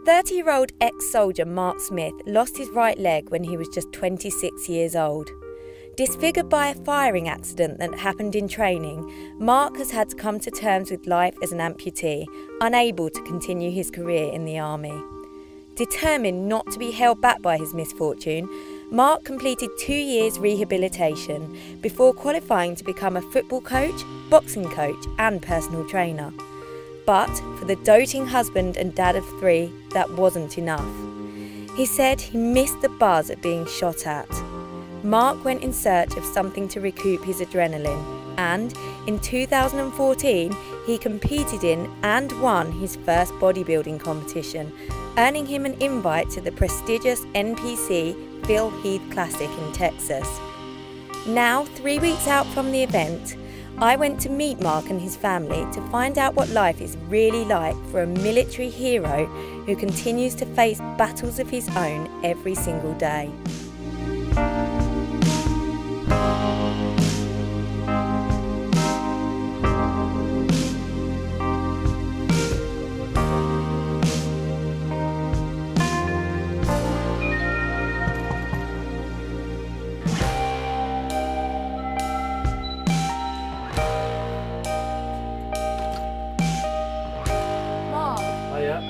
30-year-old ex-soldier Mark Smith lost his right leg when he was just 26 years old. Disfigured by a firing accident that happened in training, Mark has had to come to terms with life as an amputee, unable to continue his career in the army. Determined not to be held back by his misfortune, Mark completed 2 years rehabilitation before qualifying to become a football coach, boxing coach and personal trainer. But for the doting husband and dad of 3, that wasn't enough. He said he missed the buzz at being shot at. Mark went in search of something to recoup his adrenaline, and in 2014 he competed in and won his first bodybuilding competition, earning him an invite to the prestigious NPC Phil Heath Classic in Texas. Now, 3 weeks out from the event, I went to meet Mark and his family to find out what life is really like for a military hero who continues to face battles of his own every single day.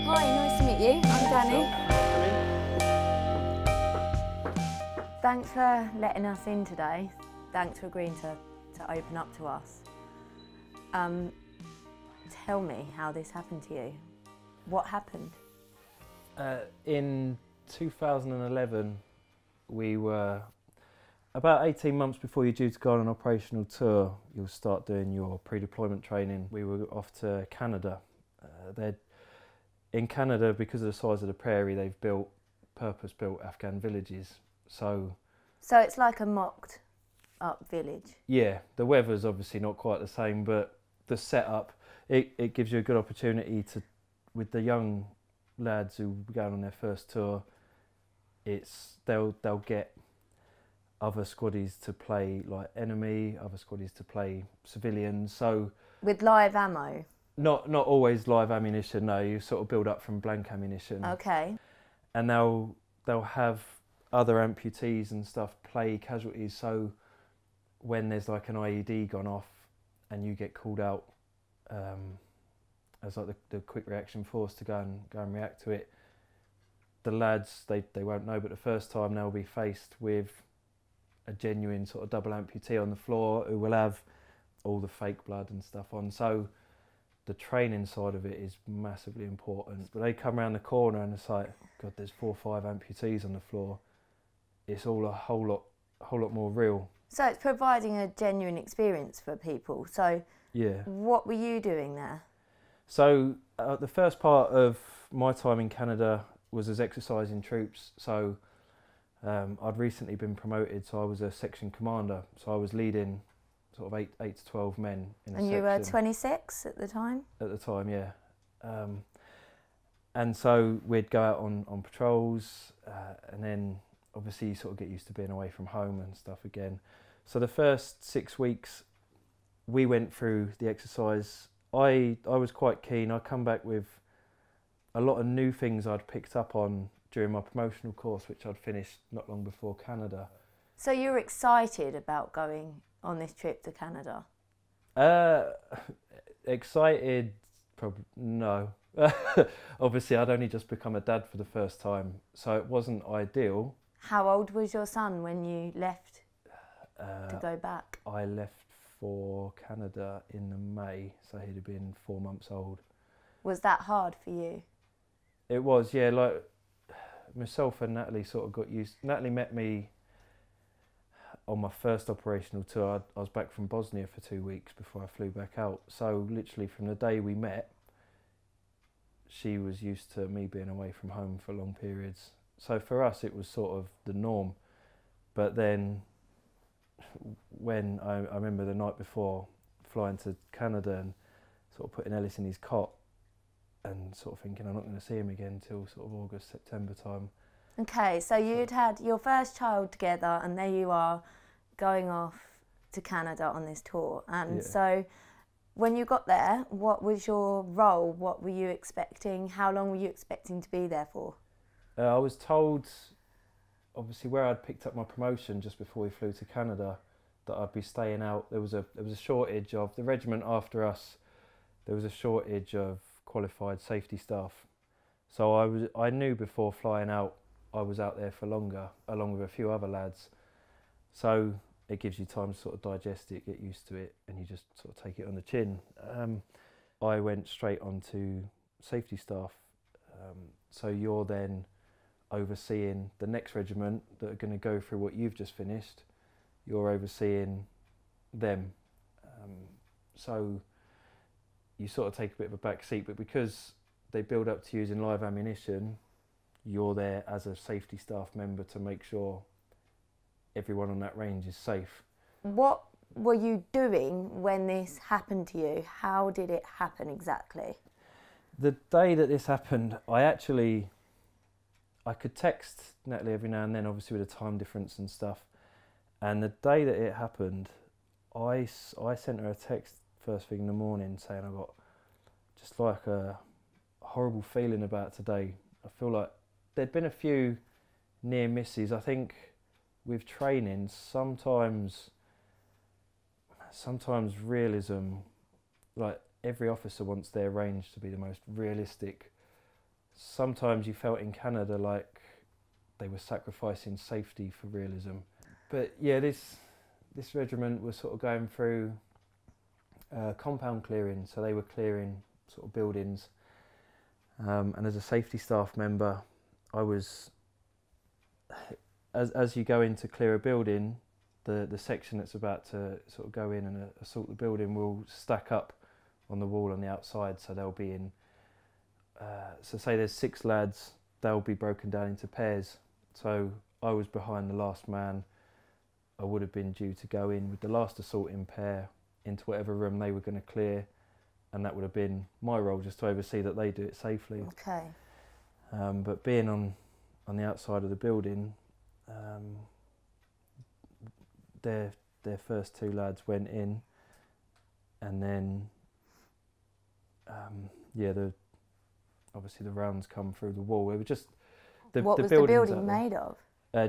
Hi, nice to meet you. I'm Danny. Thanks for letting us in today. Thanks for agreeing to open up to us. Tell me how this happened to you. What happened? In 2011, we were about 18 months before you're due to go on an operational tour. You'll start doing your pre-deployment training. We were off to Canada. In Canada, because of the size of the prairie, they've built purpose-built Afghan villages. So it's like a mocked-up village? Yeah, the weather's obviously not quite the same, but the setup, it gives you a good opportunity to, with the young lads who are going on their first tour, they'll get other squaddies to play like enemy, other squaddies to play civilians. So with live ammo? Not always live ammunition, no. You sort of build up from blank ammunition. Okay. And they'll have other amputees and stuff play casualties. So when there's like an IED gone off and you get called out as like the quick reaction force to go and react to it, the lads they won't know, but the first time they'll be faced with a genuine sort of double amputee on the floor who will have all the fake blood and stuff on. So the training side of it is massively important. But they come around the corner and it's like, God, there's 4 or 5 amputees on the floor. It's all a whole lot more real. So it's providing a genuine experience for people. So yeah. What were you doing there? So the first part of my time in Canada was as exercising troops. So I'd recently been promoted, so I was a section commander. So I was leading sort of 8 to 12 men in a section. And you were 26 at the time? At the time, yeah. And so we'd go out on patrols, and then obviously you sort of get used to being away from home and stuff again. So the first 6 weeks we went through the exercise. I was quite keen. I come back with a lot of new things I'd picked up on during my promotional course, which I'd finished not long before Canada. So you were excited about going on this trip to Canada? Excited, probably no. Obviously, I'd only just become a dad for the first time, so it wasn't ideal. How old was your son when you left to go back? I left for Canada in the May, so he'd have been 4 months old. Was that hard for you? It was, yeah. Like myself and Natalie sort of got used. Natalie met me on my first operational tour. I was back from Bosnia for 2 weeks before I flew back out. So literally from the day we met, she was used to me being away from home for long periods. So for us, it was sort of the norm. But then when I remember the night before flying to Canada and sort of putting Ellis in his cot and sort of thinking I'm not going to see him again until sort of August, September time. Okay, so you'd had your first child together and there you are going off to Canada on this tour. And so When you got there, what was your role? What were you expecting? How long were you expecting to be there for? I was told, obviously, where I'd picked up my promotion just before we flew to Canada, that I'd be staying out. There was a shortage of the regiment after us. There was a shortage of qualified safety staff, so I knew before flying out I was out there for longer, along with a few other lads. So it gives you time to sort of digest it, get used to it, and you just sort of take it on the chin. I went straight on to safety staff. So you're then overseeing the next regiment that are going to go through what you've just finished. You're overseeing them. So you sort of take a bit of a back seat, but because they build up to using live ammunition, you're there as a safety staff member to make sure everyone on that range is safe. What were you doing when this happened to you? How did it happen exactly? The day that this happened, I could text Natalie every now and then, obviously with a time difference and stuff. And the day that it happened, I sent her a text first thing in the morning saying I got just like a horrible feeling about today. I feel like there'd been a few near misses. I think with training, sometimes realism, like every officer wants their range to be the most realistic. Sometimes you felt in Canada like they were sacrificing safety for realism. But yeah, this regiment was sort of going through compound clearing, so they were clearing sort of buildings. And as a safety staff member, I was, as you go in to clear a building, the section that's about to sort of go in and assault the building will stack up on the wall on the outside, so they'll be in, so say there's 6 lads, they'll be broken down into pairs. So I was behind the last man. I would have been due to go in with the last assaulting pair into whatever room they were going to clear, and that would have been my role, just to oversee that they do it safely. Okay. But being on the outside of the building, their first 2 lads went in, and then obviously the rounds come through the wall. It was just what was the building made of?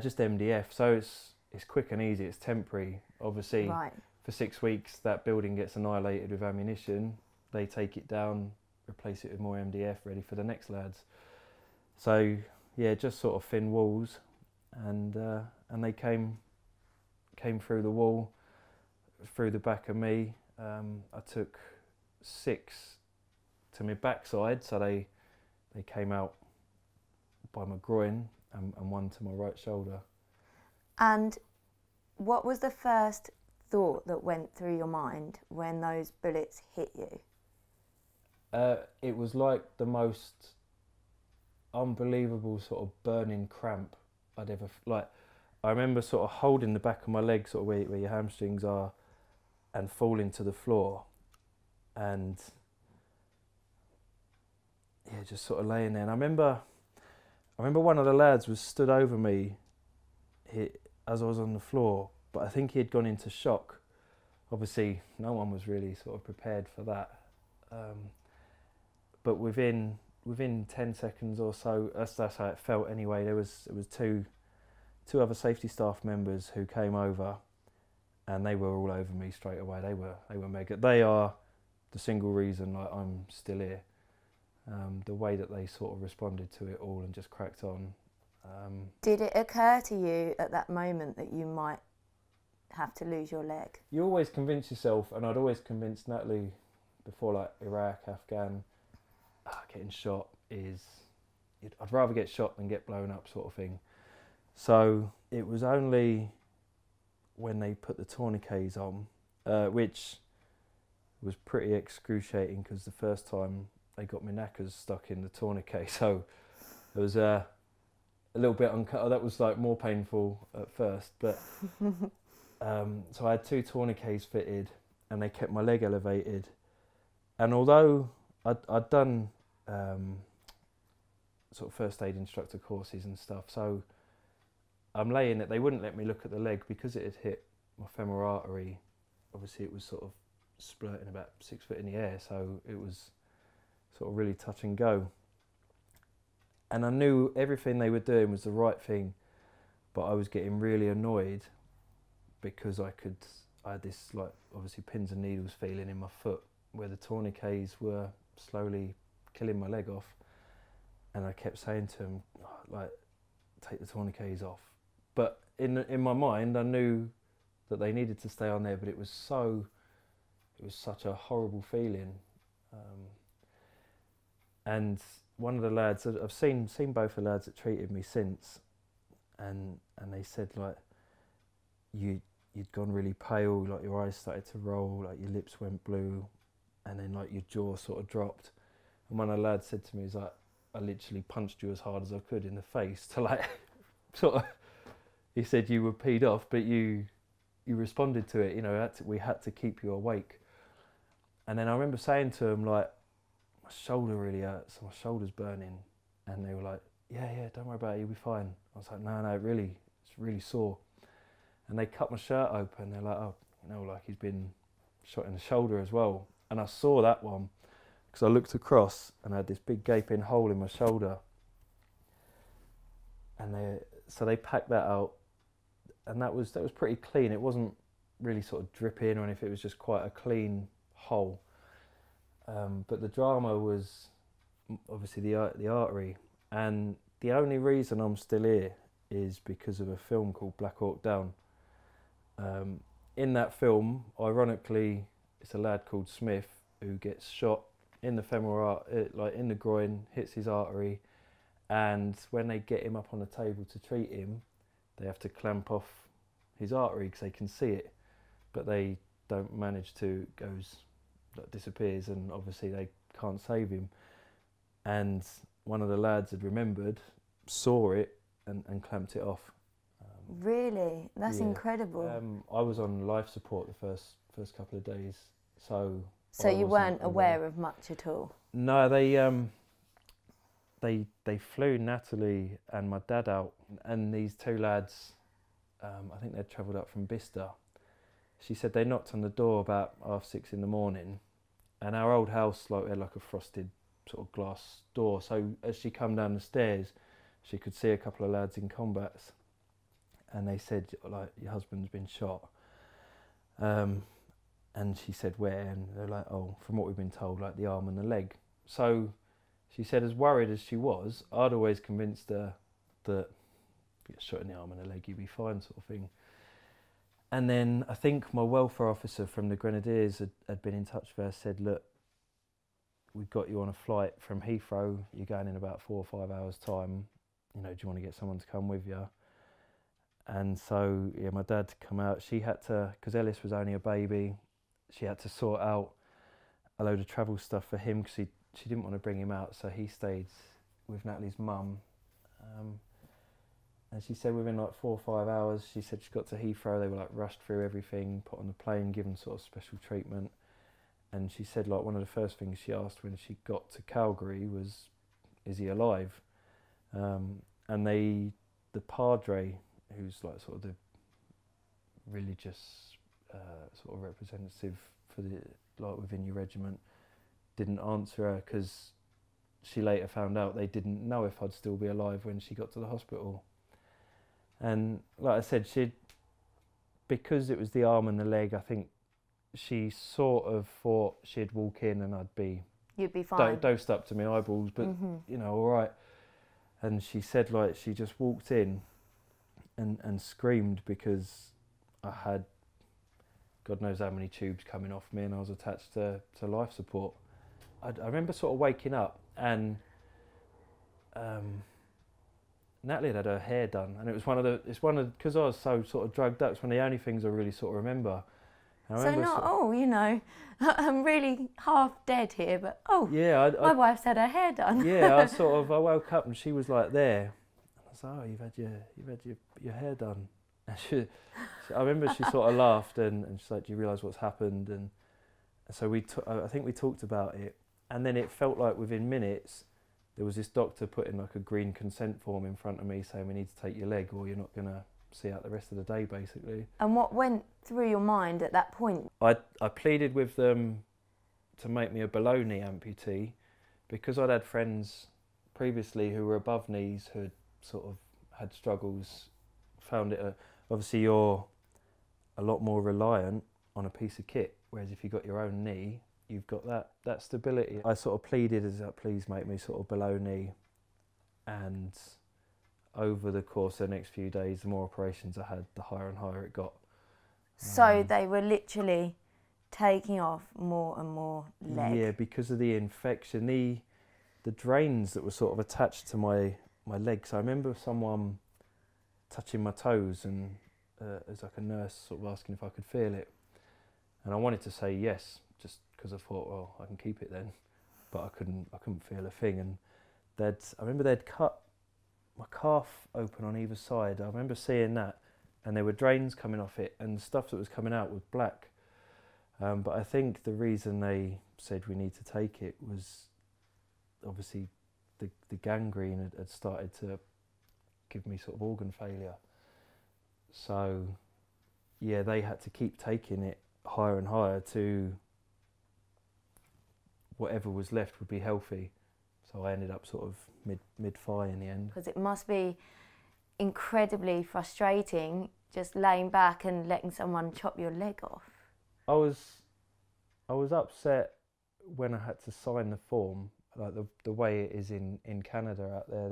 Just MDF, so it's quick and easy. It's temporary. Obviously, right. For 6 weeks that building gets annihilated with ammunition. They take it down, replace it with more MDF, ready for the next lads. So yeah, just sort of thin walls, and they came through the wall, through the back of me. I took 6 to my backside, so they came out by my groin, and 1 to my right shoulder. And what was the first thought that went through your mind when those bullets hit you? It was like the most unbelievable sort of burning cramp I'd ever, like, I remember sort of holding the back of my leg, sort of where your hamstrings are, and falling to the floor, and yeah, just sort of laying there. And I remember one of the lads was stood over me as I was on the floor, but I think he had gone into shock. Obviously, no one was really sort of prepared for that. But within 10 seconds or so, that's how it felt anyway. There was two other safety staff members who came over, and they were all over me straight away. They were mega. They are the single reason like I'm still here. The way that they sort of responded to it all and just cracked on. Did it occur to you at that moment that you might have to lose your leg? You always convince yourself, and I'd always convinced Natalie before, like Iraq, Afghan, getting shot I'd rather get shot than get blown up, sort of thing. So it was only when they put the tourniquets on, which was pretty excruciating, because the first time they got my knackers stuck in the tourniquet, so it was a little bit that was like more painful at first, but so I had 2 tourniquets fitted, and they kept my leg elevated. And although I'd done sort of first aid instructor courses and stuff, so I'm laying it, they wouldn't let me look at the leg because it had hit my femoral artery. Obviously it was sort of splurting about 6 foot in the air, so it was sort of really touch and go. And I knew everything they were doing was the right thing, but I was getting really annoyed because I had this, like, obviously pins and needles feeling in my foot where the tourniquets were slowly killing my leg off, and I kept saying to them, like, take the tourniquets off. But in my mind, I knew that they needed to stay on there, but it was such a horrible feeling. And one of the lads, I've seen both the lads that treated me since, and they said, like, you'd gone really pale, like your eyes started to roll, like your lips went blue, and then like your jaw sort of dropped. And one of the lads said to me, he's like, I literally punched you as hard as I could in the face to, like, sort of, he said you were peed off, but you responded to it, you know, we had to keep you awake. And then I remember saying to him, like, my shoulder really hurts, my shoulder's burning. And they were like, yeah, don't worry about it, you'll be fine. I was like, no, it's really sore. And they cut my shirt open, they're like, oh, you know, like he's been shot in the shoulder as well. And I saw that one, because I looked across and I had this big gaping hole in my shoulder. And so they packed that out, and that was pretty clean. It wasn't really sort of dripping or anything, it was just quite a clean hole. But the drama was obviously the artery, and the only reason I'm still here is because of a film called Black Hawk Down. In that film, ironically, it's a lad called Smith who gets shot in the femoral, like in the groin, hits his artery, and when they get him up on the table to treat him, they have to clamp off his artery because they can see it, but they don't manage to, disappears, and obviously they can't save him. And one of the lads had remembered, saw it, and clamped it off. Really? That's incredible. I was on life support the first couple of days, so you weren't aware of much at all? No, they flew Natalie and my dad out, and these two lads, I think they'd travelled up from Bicester. She said they knocked on the door about 6:30 in the morning, and our old house had like a frosted sort of glass door, so as she come down the stairs she could see a couple of lads in combats, and they said, like, your husband's been shot. And she said, where? And they're like, oh, from what we've been told, like the arm and the leg. So she said, as worried as she was, I'd always convinced her that you get shot in the arm and the leg, you'd be fine, sort of thing. And then I think my welfare officer from the Grenadiers had been in touch with her, said, look, we've got you on a flight from Heathrow, you're going in about 4 or 5 hours time, you know, do you want to get someone to come with you? And so, yeah, my dad come out, she had to, because Ellis was only a baby, she had to sort out a load of travel stuff for him because she didn't want to bring him out, so he stayed with Natalie's mum. And she said within like 4 or 5 hours, she said she got to Heathrow, they were like rushed through everything, put on the plane, given sort of special treatment. And she said, like, one of the first things she asked when she got to Calgary was, is he alive? And the padre, who's like sort of the religious sort of representative for the, like, within your regiment, didn't answer her because she later found out they didn't know if I'd still be alive when she got to the hospital. And like I said, because it was the arm and the leg, I think she sort of thought she'd walk in and you'd be fine, dosed up to my eyeballs, but you know, all right. And she said, like, she just walked in and screamed because I had God knows how many tubes coming off me, and I was attached to life support. I remember sort of waking up, and Natalie had her hair done, and because I was so sort of drugged up, it's one of the only things I really sort of remember. You know, I'm really half dead here, but yeah, my wife's had her hair done. Yeah, I woke up and she was like there, and I was like, oh, you've had your hair done. And I remember she sort of laughed and she's like, do you realise what's happened? And so I think we talked about it, and then it felt like within minutes there was this doctor putting like a green consent form in front of me saying we need to take your leg or you're not gonna see out the rest of the day, basically. And what went through your mind at that point? I pleaded with them to make me a below knee amputee, because I'd had friends previously who were above knees who had sort of had struggles, found it obviously you're a lot more reliant on a piece of kit, whereas if you've got your own knee, you've got that stability. I sort of pleaded as please make me sort of below knee, and over the course of the next few days, the more operations I had, the higher and higher it got. So they were literally taking off more and more leg? Yeah, because of the infection, the drains that were sort of attached to my legs. I remember someone touching my toes, and as like a nurse sort of asking if I could feel it, and I wanted to say yes, just because I thought, well, I can keep it then, but I couldn't feel a thing. And I remember they'd cut my calf open on either side. I remember seeing that, and there were drains coming off it, and the stuff that was coming out was black. But I think the reason they said we need to take it was obviously the gangrene had started to give me sort of organ failure. So yeah, they had to keep taking it higher and higher to whatever was left would be healthy. So I ended up sort of mid-thigh in the end. Because it must be incredibly frustrating just laying back and letting someone chop your leg off. I was upset when I had to sign the form, like the way it is in Canada out there.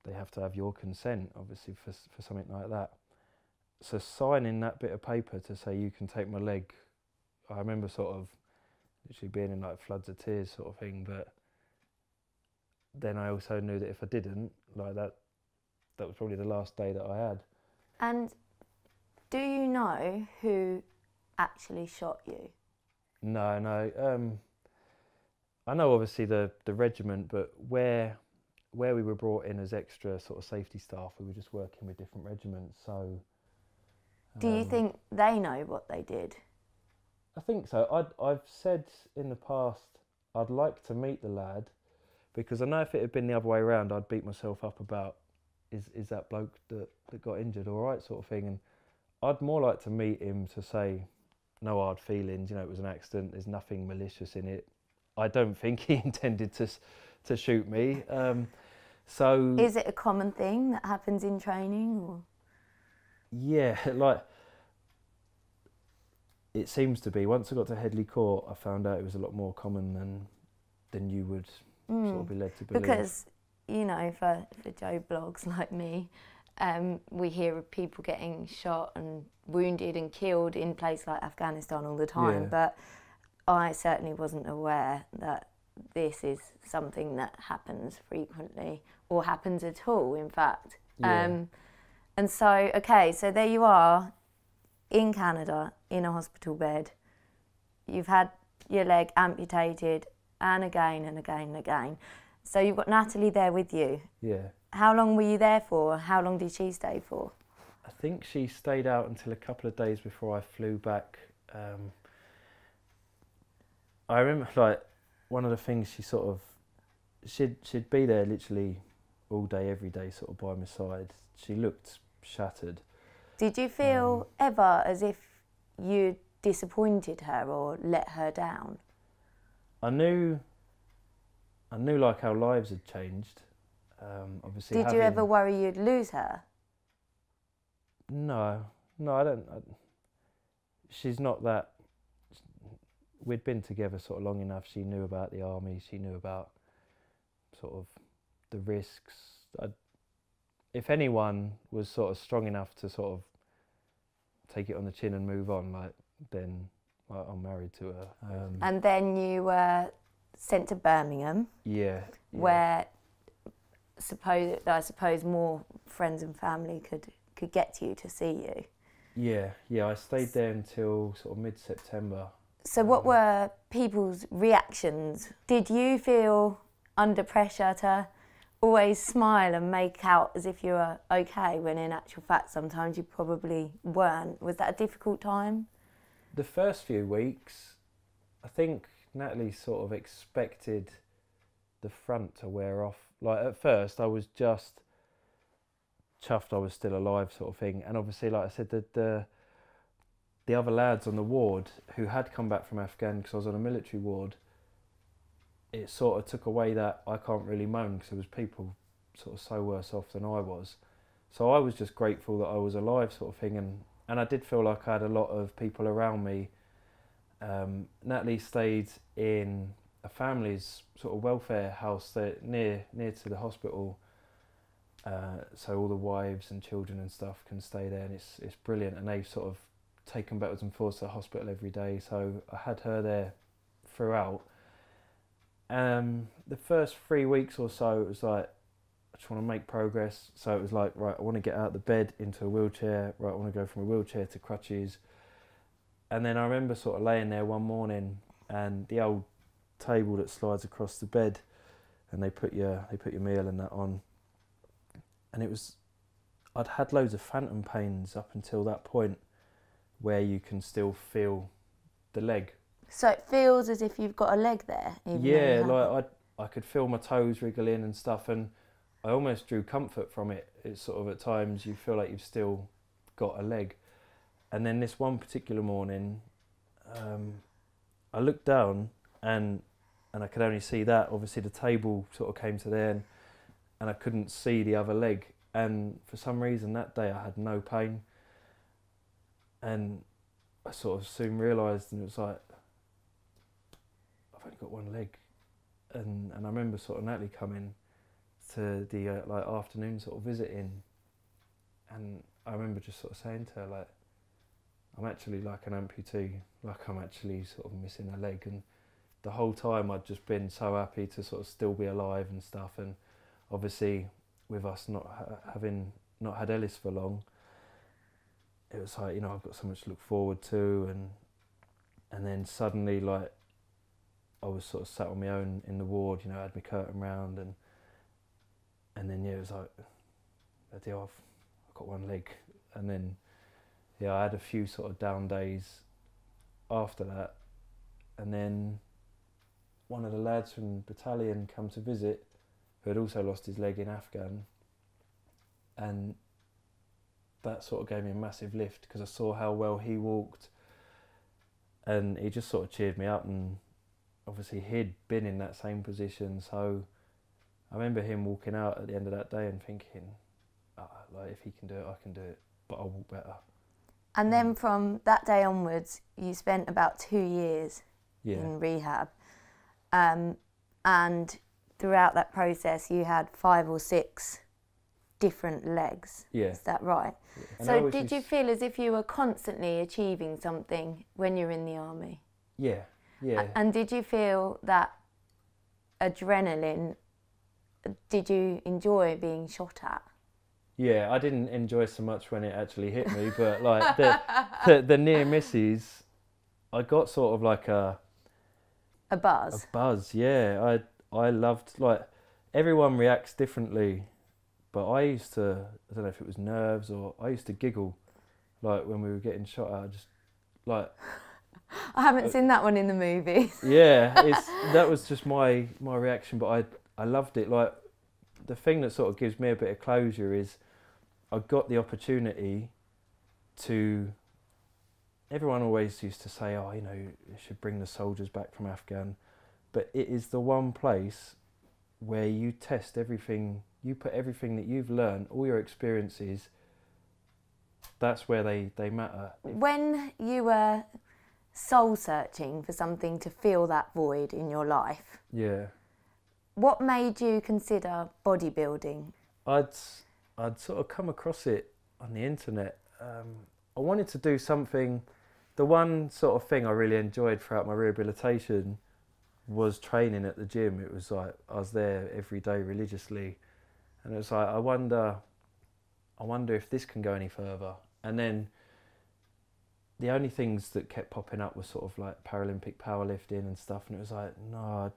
They have to have your consent, obviously, for something like that. So signing that bit of paper to say you can take my leg, I remember sort of literally being in like floods of tears sort of thing. But then I also knew that if I didn't, like that was probably the last day that I had. And do you know who actually shot you? No. I know obviously the regiment, but where we were brought in as extra sort of safety staff, we were just working with different regiments. So do you think they know what they did? I think so. I've said in the past I'd like to meet the lad, because I know if it had been the other way around, I'd beat myself up about is that bloke that got injured all right, sort of thing. And I'd more like to meet him to say no hard feelings, you know, it was an accident, there's nothing malicious in it. I don't think he intended to shoot me. So is it a common thing that happens in training, or? Yeah, like it seems to be. Once I got to Headley Court, I found out it was a lot more common than you would sort of be led to believe. Because, you know, for Joe blogs like me, we hear of people getting shot and wounded and killed in places like Afghanistan all the time, but I certainly wasn't aware that this is something that happens frequently, or happens at all, in fact. And so, okay, so there you are in Canada, in a hospital bed. You've had your leg amputated, and again and again and again. So you've got Natalie there with you. Yeah. How long were you there for? How long did she stay for? I think she stayed out until a couple of days before I flew back. I remember, like, one of the things she'd be there literally all day, every day, sort of by my side. She looked shattered. Did you feel ever as if you disappointed her or let her down? I knew like how lives had changed. Obviously. Did you ever worry you'd lose her? No, I don't. She's not that. We'd been together sort of long enough. She knew about the army. She knew about sort of the risks. If anyone was sort of strong enough to sort of take it on the chin and move on, like, then I'm married to her. And then you were sent to Birmingham. Yeah. Where I suppose more friends and family could get to you to see you. Yeah. I stayed there until sort of mid-September. So what were people's reactions? Did you feel under pressure to always smile and make out as if you were okay, when in actual fact sometimes you probably weren't? Was that a difficult time? The first few weeks, I think Natalie sort of expected the front to wear off. Like, at first I was just chuffed I was still alive, sort of thing. And obviously, like I said, the other lads on the ward who had come back from Afghan, because I was on a military ward, it sort of took away that I can't really moan, because there was people sort of so worse off than I was. So I was just grateful that I was alive, sort of thing. And I did feel like I had a lot of people around me. Natalie stayed in a family's sort of welfare house that near to the hospital. So all the wives and children and stuff can stay there, and it's brilliant. And they've sort of taken backwards and forwards to the hospital every day. So I had her there throughout. The first 3 weeks or so, it was like, I just want to make progress. So it was like, right, I want to get out of the bed into a wheelchair. Right, I want to go from a wheelchair to crutches. And then I remember sort of laying there one morning, and the old table that slides across the bed, and they put your meal and that on. And it was, I'd had loads of phantom pains up until that point, where you can still feel the leg. So it feels as if you've got a leg there? Yeah, like I could feel my toes wriggling and stuff, and I almost drew comfort from it. It's sort of, at times you feel like you've still got a leg. And then this one particular morning, I looked down and I could only see that. Obviously the table sort of came to there, and I couldn't see the other leg. And for some reason that day I had no pain. And I sort of soon realised, and it was like, I've only got one leg. And I remember sort of Natalie coming to the like afternoon sort of visiting, and I remember just sort of saying to her, like, I'm actually like an amputee, like I'm actually sort of missing a leg. And the whole time I'd just been so happy to sort of still be alive and stuff. And obviously with us having not had Ellis for long, it was like, you know, I've got so much to look forward to. And then suddenly, like, I was sort of sat on my own in the ward, you know, I had my curtain round, and then, yeah, it was like, I've got one leg. And then, yeah, I had a few sort of down days after that. And then one of the lads from battalion come to visit, who had also lost his leg in Afghan. And that sort of gave me a massive lift, because I saw how well he walked. And he just sort of cheered me up, and obviously he'd been in that same position. So I remember him walking out at the end of that day and thinking, like, if he can do it, I can do it, but I'll walk better. And then from that day onwards, you spent about 2 years in rehab. And throughout that process, you had 5 or 6 different legs. Yeah. Is that right? Yeah. So did you feel as if you were constantly achieving something when you're in the army? Yeah, yeah. And did you feel that adrenaline, did you enjoy being shot at? Yeah, I didn't enjoy so much when it actually hit me, but like the near misses, I got sort of like a buzz. A buzz, yeah. I loved, like, everyone reacts differently, but I used to, I don't know if it was nerves, or I used to giggle, like when we were getting shot at, just like. I haven't seen that one in the movies. Yeah, that was just my reaction, but I loved it. Like, the thing that sort of gives me a bit of closure is I got the opportunity to, everyone always used to say, oh, you know, you should bring the soldiers back from Afghan, but it is the one place where you test everything, you put everything that you've learned, all your experiences, that's where they matter. When you were soul searching for something to fill that void in your life, yeah, what made you consider bodybuilding? I'd sort of come across it on the internet. I wanted to do something. The one sort of thing I really enjoyed throughout my rehabilitation was training at the gym. It was like I was there every day religiously, and it was like I wonder if this can go any further. And then the only things that kept popping up were sort of like Paralympic powerlifting and stuff, and it was like, no.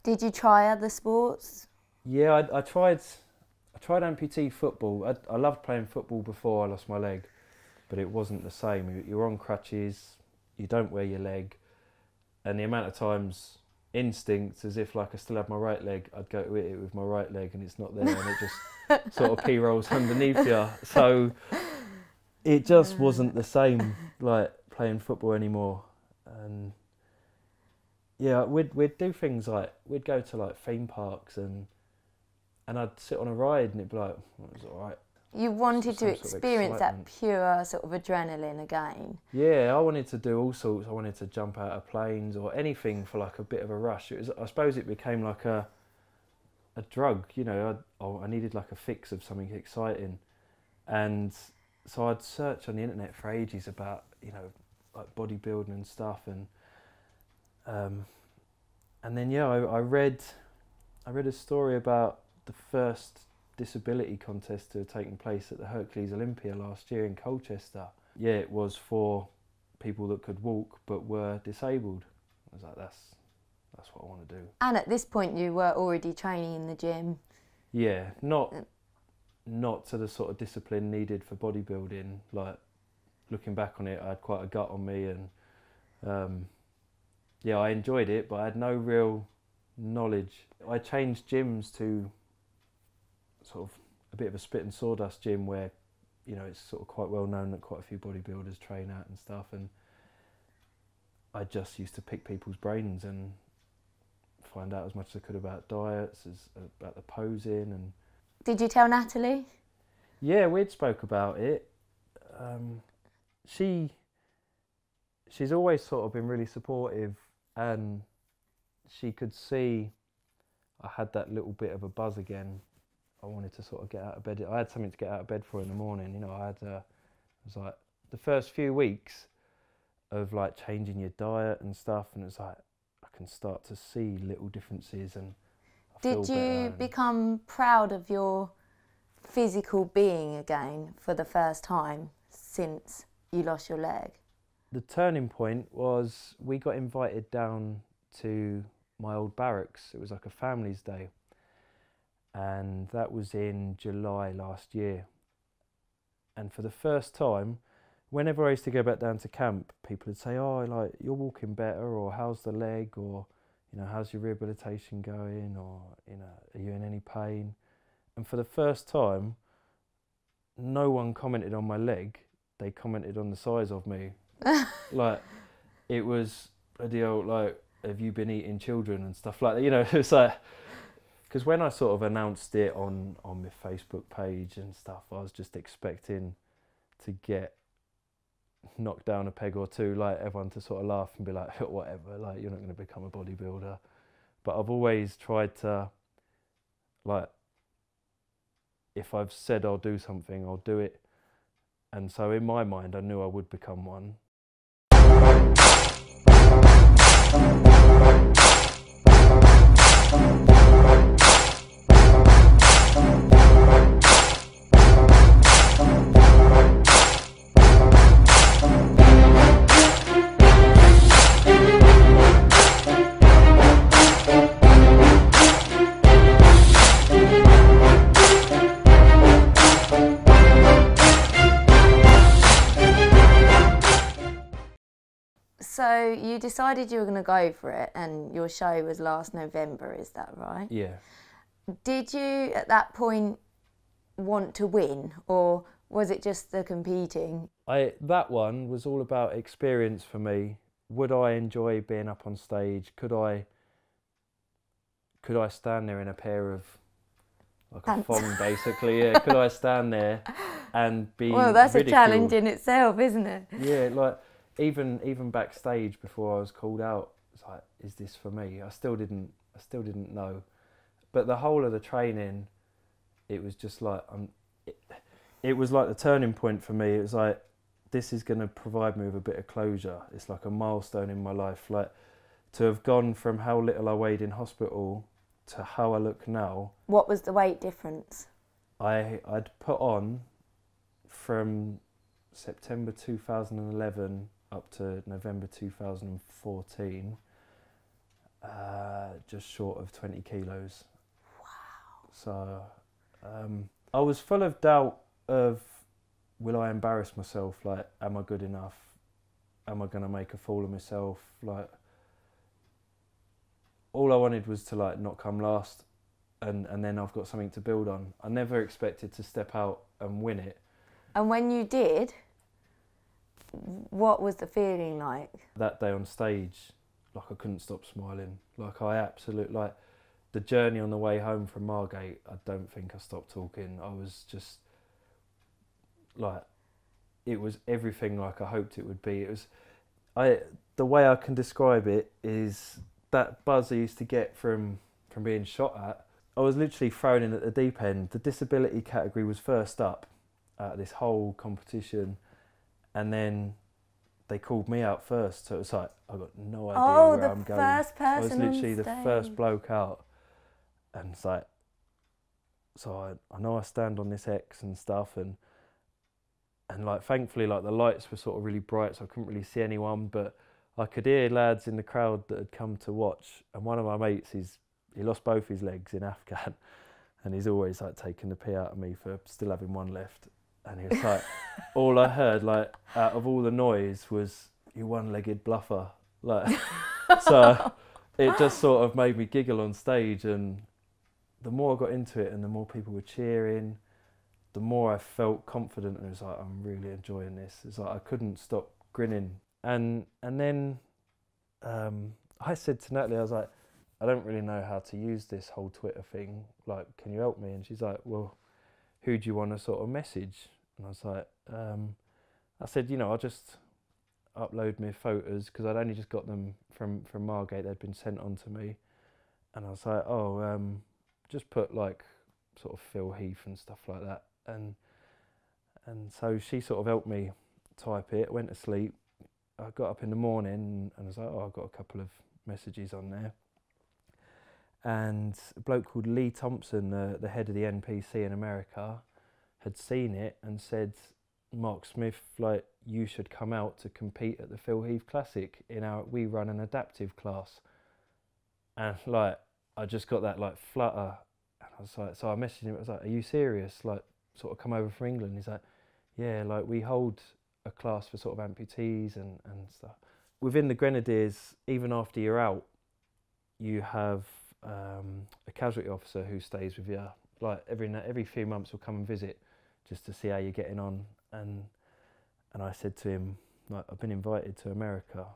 Did you try other sports? Yeah, I tried amputee football. I loved playing football before I lost my leg, but it wasn't the same. You're on crutches, you don't wear your leg, and the amount of times instinct, as if like I still had my right leg, I'd go to hit it with my right leg and it's not there, and it just sort of p-rolls underneath you. So it just wasn't the same, like playing football anymore. And yeah, we'd do things like, we'd go to like theme parks and I'd sit on a ride and it'd be like, well, it was all right. You wanted to experience that pure sort of adrenaline again. Yeah, I wanted to do all sorts. I wanted to jump out of planes or anything for like a bit of a rush. It was, I suppose it became like a drug, you know. I needed like a fix of something exciting. And so I'd search on the internet for ages about, you know, like bodybuilding and stuff. And then, yeah, I read a story about the first disability contest to have taken place at the Hercules Olympia last year in Colchester. Yeah, it was for people that could walk but were disabled. I was like, that's what I want to do. And at this point you were already training in the gym? Yeah, not to the sort of discipline needed for bodybuilding. Like, looking back on it, I had quite a gut on me, and yeah, I enjoyed it, but I had no real knowledge. I changed gyms to sort of a bit of a spit and sawdust gym where, you know, it's sort of quite well known that quite a few bodybuilders train at and stuff, and I just used to pick people's brains and find out as much as I could about diets, as about the posing. And did you tell Natalie? Yeah, we'd spoke about it. She's always sort of been really supportive, and she could see I had that little bit of a buzz again. I wanted to sort of get out of bed. I had something to get out of bed for in the morning. You know, it was like the first few weeks of like changing your diet and stuff, and it's like I can start to see little differences, and I feel better. Did you become proud of your physical being again for the first time since you lost your leg? The turning point was we got invited down to my old barracks. It was like a family's day, and that was in July last year. And for the first time, whenever I used to go back down to camp, people would say, oh, like, you're walking better, or how's the leg, or, you know, how's your rehabilitation going, or, you know, are you in any pain? And for the first time, no one commented on my leg, they commented on the size of me. Like, it was a deal, like, have you been eating children and stuff like that, you know. It's like, because when I sort of announced it on my Facebook page and stuff, I was just expecting to get knocked down a peg or two, like everyone to sort of laugh and be like, whatever, like, you're not going to become a bodybuilder. But I've always tried to, like, if I've said I'll do something, I'll do it. And so in my mind, I knew I would become one. So you decided you were going to go for it, and your show was last November, is that right? Yeah. Did you at that point want to win, or was it just the competing? That one was all about experience for me. Would I enjoy being up on stage? Could I stand there in a pair of, like, a thong, basically? Yeah. Could I stand there and be Well, that's ridiculed? a challenge in itself, isn't it? Yeah, like even backstage before I was called out, it's like, is this for me? I still didn't know. But the whole of the training, it was just like it was like the turning point for me. It was like, this is going to provide me with a bit of closure. It's like a milestone in my life. Like, to have gone from how little I weighed in hospital to how I look now. What was the weight difference? I'd put on from September 2011 up to November 2014, just short of 20 kilos. Wow. So I was full of doubt of, will I embarrass myself? Like, am I good enough? Am I going to make a fool of myself? Like, all I wanted was to like not come last, and then I've got something to build on. I never expected to step out and win it. And when you did, what was the feeling like? That day on stage, like I couldn't stop smiling. Like I absolutely, like the journey on the way home from Margate, I don't think I stopped talking. I was just like, it was everything like I hoped it would be. It was, the way I can describe it is that buzz I used to get from being shot at. I was literally thrown in at the deep end. The disability category was first up at this whole competition, and then they called me out first. So it was like, I got no idea where I'm going. First person I was literally on the stage. first bloke out, and it's like, so I know I stand on this X and stuff, and like thankfully like the lights were sort of really bright, so I couldn't really see anyone, but I could hear lads in the crowd that had come to watch. And one of my mates, he lost both his legs in Afghan, and he's always like taking the pee out of me for still having one left. And he was like, all I heard like out of all the noise was, "You one-legged bluffer." Like, so it just sort of made me giggle on stage. And the more I got into it and the more people were cheering, the more I felt confident, and it was like, I'm really enjoying this. It's like I couldn't stop grinning. And then I said to Natalie, I was like, I don't really know how to use this whole Twitter thing. Like, can you help me? And she's like, well, who do you want to sort of message? And I was like, I said, you know, I'll just upload my photos, because I'd only just got them from Margate. They'd been sent on to me. And I was like, oh, just put like sort of Phil Heath and stuff like that. And so she sort of helped me type it. I went to sleep. I got up in the morning and I was like, oh, I've got a couple of messages on there. And a bloke called Lee Thompson, the head of the NPC in America, had seen it and said, Mark Smith, like, you should come out to compete at the Phil Heath Classic. We run an adaptive class. And like, I just got that like flutter. And I was like, so I messaged him, I was like, are you serious? Like, sort of come over from England? He's like, yeah, like we hold a class for sort of amputees and stuff. Within the Grenadiers, even after you're out, you have a casualty officer who stays with you. Like every few months will come and visit just to see how you're getting on. And I said to him, like, I've been invited to America.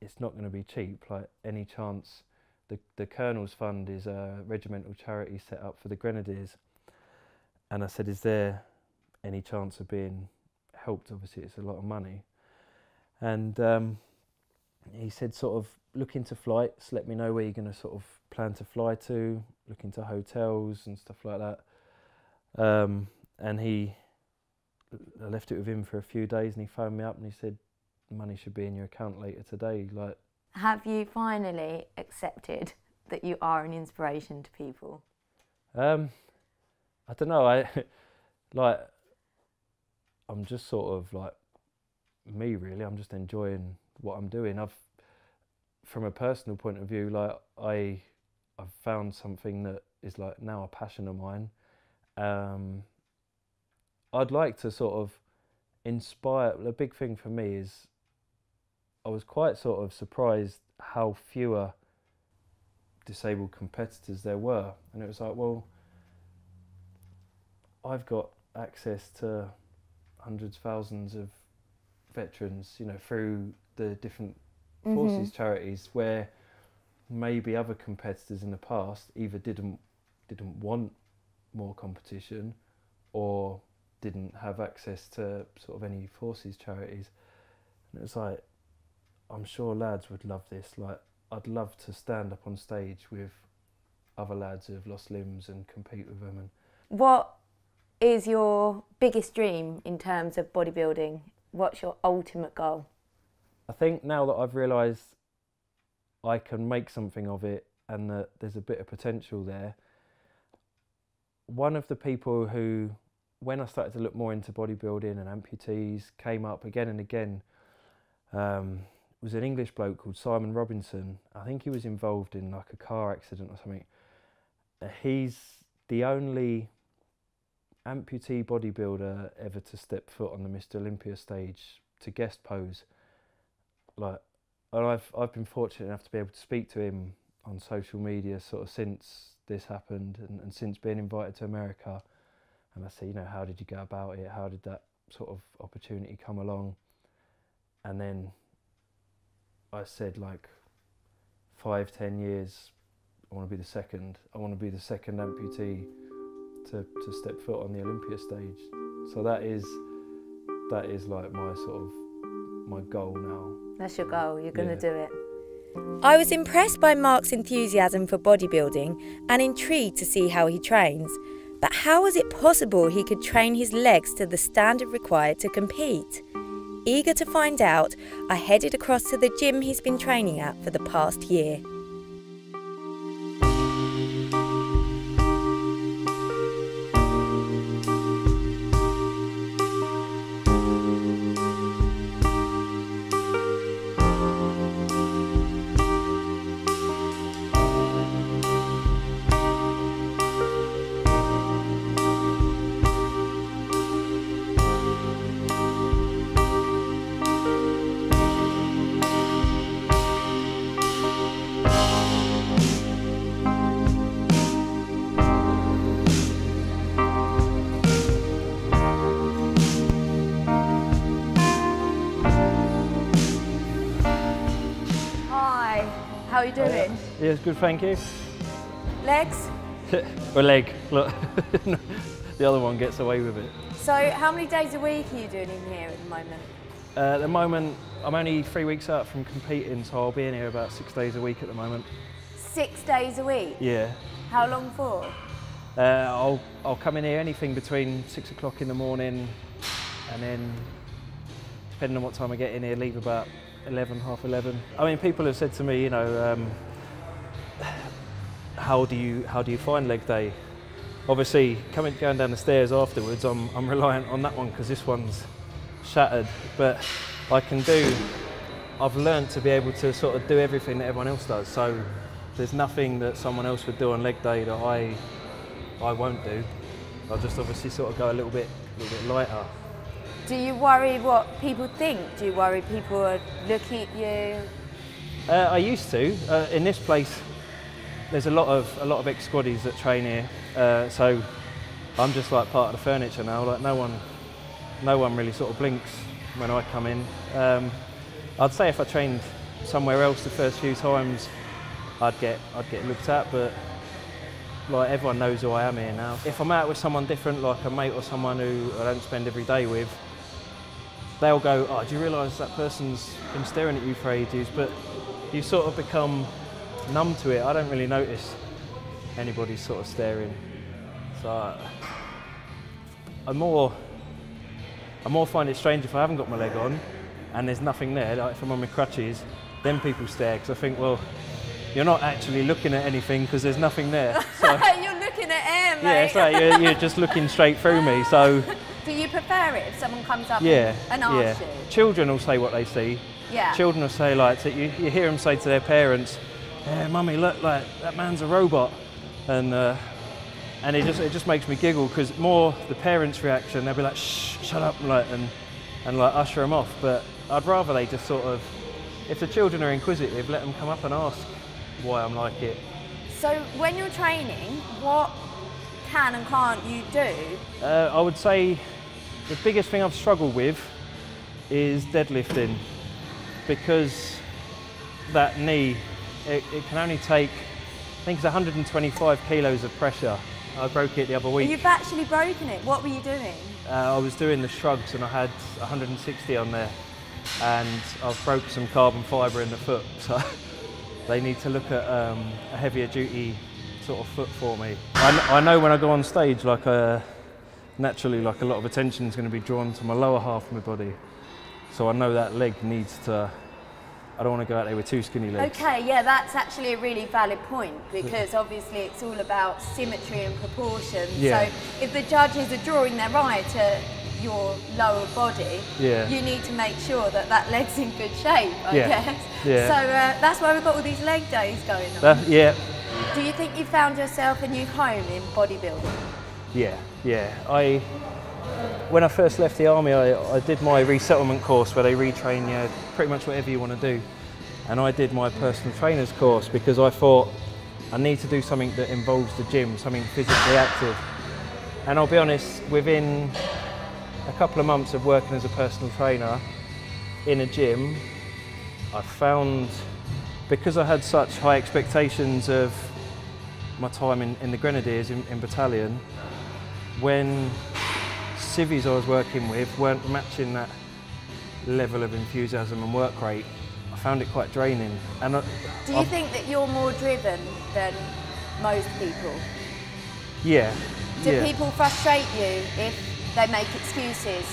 It's not going to be cheap. Like, any chance, the Colonel's Fund is a regimental charity set up for the Grenadiers. And I said, is there any chance of being helped? Obviously, it's a lot of money. And he said, sort of, look into flights, let me know where you're going to sort of plan to fly to, look into hotels and stuff like that. And I left it with him for a few days, and he phoned me up and he said, money should be in your account later today. Like, have you finally accepted that you are an inspiration to people? I don't know. I'm just sort of like me, really. I'm just enjoying what I'm doing. From a personal point of view, like I've found something that is like now a passion of mine. I'd like to sort of inspire. The big thing for me is I was quite sort of surprised how fewer disabled competitors there were, and it was like, well, I've got access to hundreds, thousands of veterans, you know, through the different forces charities, where maybe other competitors in the past either didn't want more competition or didn't have access to sort of any forces charities. And it was like, I'm sure lads would love this. Like, I'd love to stand up on stage with other lads who have lost limbs and compete with them. And what is your biggest dream in terms of bodybuilding? What's your ultimate goal? I think now that I've realised I can make something of it and that there's a bit of potential there, one of the people who, when I started to look more into bodybuilding and amputees, came up again and again, was an English bloke called Simon Robinson. I think he was involved in like a car accident or something. He's the only amputee bodybuilder ever to step foot on the Mr. Olympia stage to guest pose. Like, And I've been fortunate enough to be able to speak to him on social media sort of since this happened, and since being invited to America. And I said, you know, how did you go about it? How did that sort of opportunity come along? And then I said, like, 5-10 years, I want to be the second. I want to be the second amputee to step foot on the Olympia stage. So that is like my sort of my goal now. That's your goal. You're going to do it. I was impressed by Mark's enthusiasm for bodybuilding and intrigued to see how he trains. But how was it possible he could train his legs to the standard required to compete? Eager to find out, I headed across to the gym he's been training at for the past year. How are you doing? Yeah, it's good, thank you. Legs? Or leg, look. The other one gets away with it. So how many days a week are you doing in here at the moment? At the moment, I'm only 3 weeks out from competing, so I'll be in here about 6 days a week at the moment. 6 days a week? Yeah. How long for? I'll come in here anything between 6 o'clock in the morning, and then, depending on what time I get in here, leave about 11, half 11. I mean, people have said to me, you know, how do you find leg day? Obviously, going down the stairs afterwards, I'm reliant on that one because this one's shattered. But I've learned to be able to sort of do everything that everyone else does. So there's nothing that someone else would do on leg day that I won't do. I'll just obviously sort of go a little bit lighter. Do you worry what people think? Do you worry people are looking at you? I used to. In this place, there's a lot of ex-squaddies that train here, so I'm just like part of the furniture now. Like no one really sort of blinks when I come in. I'd say if I trained somewhere else the first few times, I'd get looked at, but like everyone knows who I am here now. If I'm out with someone different, like a mate or someone who I don't spend every day with, they'll go, "Oh, do you realise that person's been staring at you for ages?" But you sort of become numb to it. I don't really notice anybody sort of staring. So I more find it strange if I haven't got my leg on and there's nothing there. Like if I'm on my crutches, then people stare because I think, well, you're not actually looking at anything because there's nothing there. So, you're looking at air, mate. Yeah, it's like you're just looking straight through me. So. Do you prefer it if someone comes up and asks you? Children will say what they see. Yeah. Children will say, like, you hear them say to their parents, "Yeah, mummy, look, like that man's a robot," and it just makes me giggle because more the parents' reaction, they'll be like, "Shh, shut up," and like usher them off. But I'd rather they just sort of, if the children are inquisitive, let them come up and ask why I'm like it. So when you're training, what can and can't you do? I would say the biggest thing I've struggled with is deadlifting, because that knee, it can only take, I think it's 125 kilos of pressure. I broke it the other week. You've actually broken it. What were you doing? I was doing the shrugs and I had 160 on there, and I've broke some carbon fibre in the foot, so they need to look at a heavier duty sort of foot for me. I know when I go on stage, like naturally, like a lot of attention is going to be drawn to my lower half of my body, so I know that leg needs to. I don't want to go out there with too skinny legs. Okay, yeah, that's actually a really valid point, because obviously it's all about symmetry and proportion. Yeah. So if the judges are drawing their eye to your lower body, you need to make sure that that leg's in good shape, I guess. Yeah. So that's why we've got all these leg days going on. Yeah. Do you think you found yourself a new home in bodybuilding? Yeah. When I first left the army, I did my resettlement course where they retrain you pretty much whatever you want to do. and I did my personal trainer's course because I thought I need to do something that involves the gym, something physically active. And I'll be honest, within a couple of months of working as a personal trainer in a gym, I found, because I had such high expectations of my time in the Grenadiers in battalion, when civvies I was working with weren't matching that level of enthusiasm and work rate, I found it quite draining. And do you think that you're more driven than most people? Yeah. Do people frustrate you if they make excuses?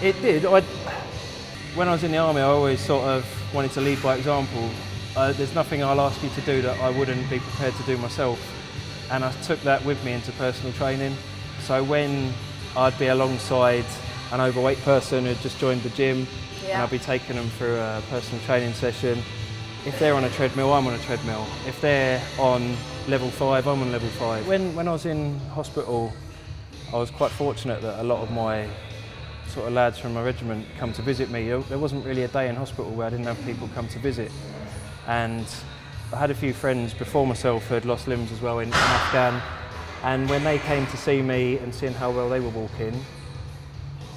It did. When I was in the army, I always sort of wanted to lead by example. There's nothing I'll ask you to do that I wouldn't be prepared to do myself. And I took that with me into personal training. So when I'd be alongside an overweight person who'd just joined the gym, and I'd be taking them through a personal training session. If they're on a treadmill, I'm on a treadmill. If they're on level 5, I'm on level 5. When I was in hospital, I was quite fortunate that a lot of my sort of lads from my regiment come to visit me. There wasn't really a day in hospital where I didn't have people come to visit. And I had a few friends before myself who had lost limbs as well in Afghan. And when they came to see me and seeing how well they were walking,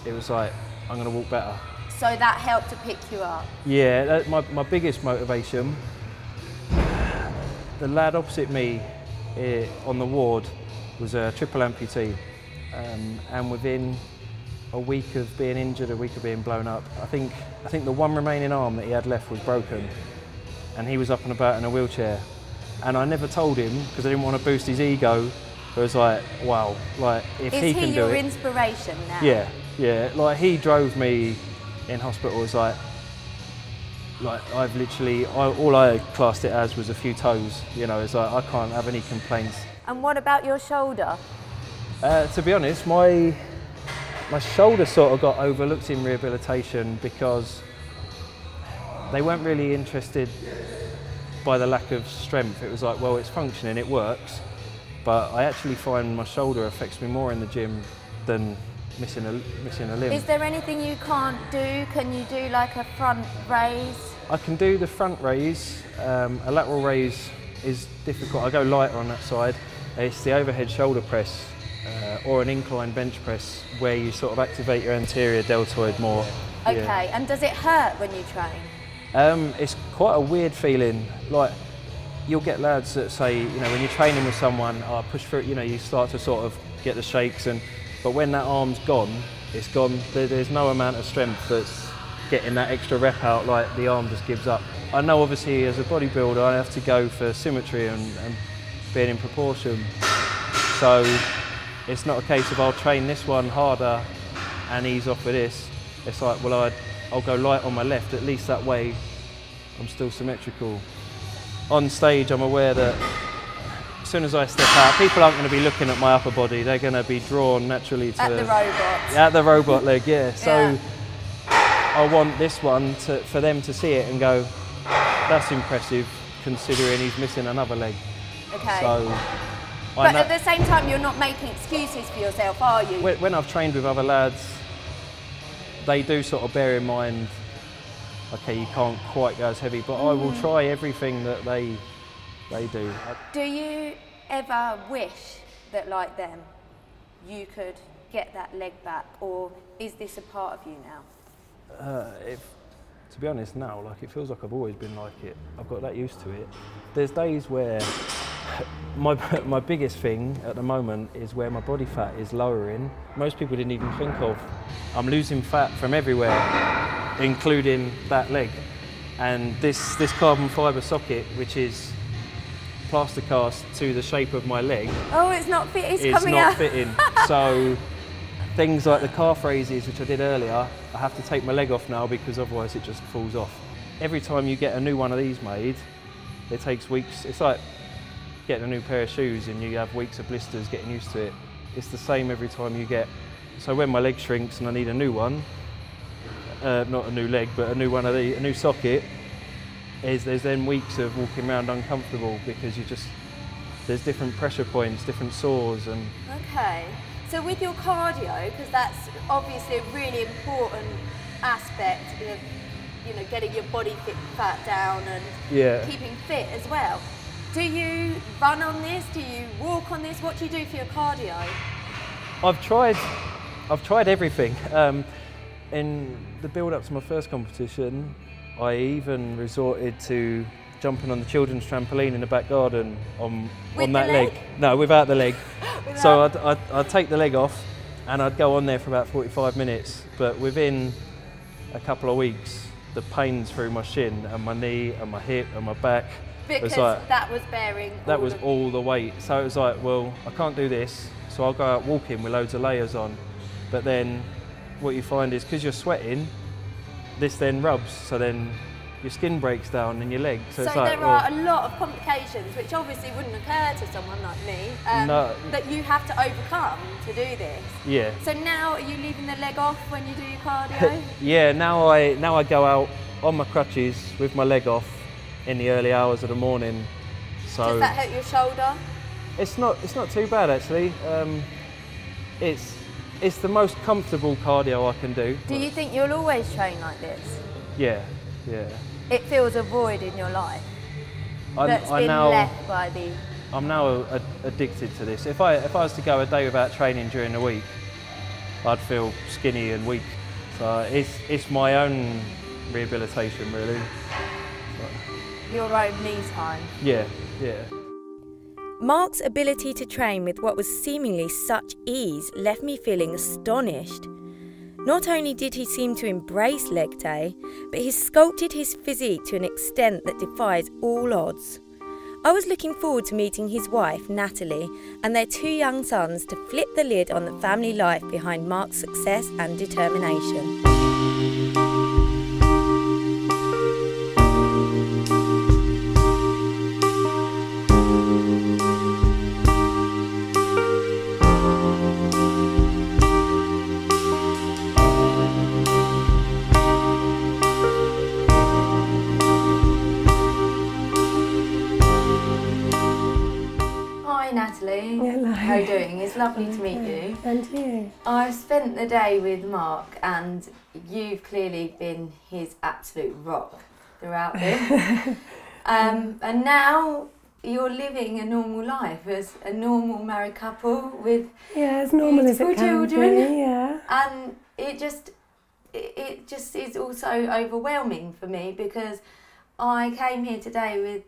it was like, I'm going to walk better. So that helped to pick you up? Yeah, my biggest motivation, the lad opposite me on the ward was a triple amputee. And within a week of being injured, a week of being blown up, I think the one remaining arm that he had left was broken. And he was up and about in a wheelchair. And I never told him because I didn't want to boost his ego. But it was like, wow, like if he can do it. Is he your inspiration now? Yeah, yeah. Like he drove me in hospital. It's like I've literally, all I classed it as was a few toes. You know, it's like I can't have any complaints. And what about your shoulder? To be honest, my shoulder sort of got overlooked in rehabilitation because they weren't really interested by the lack of strength. It was like, well, it's functioning, it works, but I actually find my shoulder affects me more in the gym than missing a limb. Is there anything you can't do? Can you do like a front raise? I can do the front raise. A lateral raise is difficult. I go lighter on that side. It's the overhead shoulder press or an incline bench press where you sort of activate your anterior deltoid more. Okay, yeah. And does it hurt when you train? It's quite a weird feeling. Like, you'll get lads that say, you know, when you're training with someone, oh, push through it, you know, you start to sort of get the shakes, but when that arm's gone, it's gone. There's no amount of strength that's getting that extra rep out, like the arm just gives up. I know obviously as a bodybuilder I have to go for symmetry and being in proportion. So it's not a case of I'll train this one harder and ease off with this. It's like, well, I'll go light on my left, at least that way I'm still symmetrical. On stage, I'm aware that as soon as I step out, people aren't going to be looking at my upper body, they're going to be drawn naturally to... At the robot. At the robot leg, yeah. So I want this one for them to see it and go, that's impressive, considering he's missing another leg. Okay. So, but at the same time, you're not making excuses for yourself, are you? When I've trained with other lads, they do sort of bear in mind, okay, you can't quite go as heavy, but I will try everything that they do. Do you ever wish that, like them, you could get that leg back, or is this a part of you now? To be honest now, like, it feels like I've always been like it. I've got that used to it. There's days where my biggest thing at the moment is where my body fat is lowering. Most people didn't even think of. I'm losing fat from everywhere, including that leg. And this carbon fibre socket, which is plaster cast to the shape of my leg, oh, it's not coming not out. fitting. So things like the calf raises, which I did earlier, I have to take my leg off now because otherwise it just falls off. Every time you get a new one of these made, it takes weeks. It's like getting a new pair of shoes and you have weeks of blisters getting used to it. It's the same every time you get. So when my leg shrinks and I need a new one, not a new leg, but a new one of a new socket, there's then weeks of walking around uncomfortable because there's different pressure points, different sores and... Okay. So with your cardio, because that's obviously a really important aspect of you know, getting your body fat down and keeping fit as well. Do you run on this? Do you walk on this? What do you do for your cardio? I've tried everything. In the build-up to my first competition, I even resorted to jumping on the children's trampoline in the back garden on that leg. No, without the leg. So I'd take the leg off and I'd go on there for about 45 minutes. But within a couple of weeks, the pains through my shin and my knee and my hip and my back. Because that was bearing all the weight. So it was like, well, I can't do this, so I'll go out walking with loads of layers on. But then what you find is, because you're sweating, this then rubs, so then your skin breaks down in your leg. So it's like, there are a lot of complications which obviously wouldn't occur to someone like me, that you have to overcome to do this. Yeah. So now are you leaving the leg off when you do your cardio? Yeah, now I go out on my crutches with my leg off in the early hours of the morning. So does that hurt your shoulder? It's not too bad actually. It's the most comfortable cardio I can do. Do you think you'll always train like this? Yeah. It fills a void in your life that's been left by the... I'm now addicted to this. If I was to go a day without training during the week, I'd feel skinny and weak. So it's my own rehabilitation really. Your own me time. Yeah. Mark's ability to train with what was seemingly such ease left me feeling astonished. Not only did he seem to embrace leg day, but he sculpted his physique to an extent that defies all odds. I was looking forward to meeting his wife, Natalie, and their 2 young sons to flip the lid on the family life behind Mark's success and determination. Natalie. Hello. How are you doing? It's lovely to meet you. And you. I've spent the day with Mark and you've clearly been his absolute rock throughout this. And now you're living a normal life as a normal married couple with as normal as it can children. Be, yeah. And it just is also overwhelming for me because I came here today with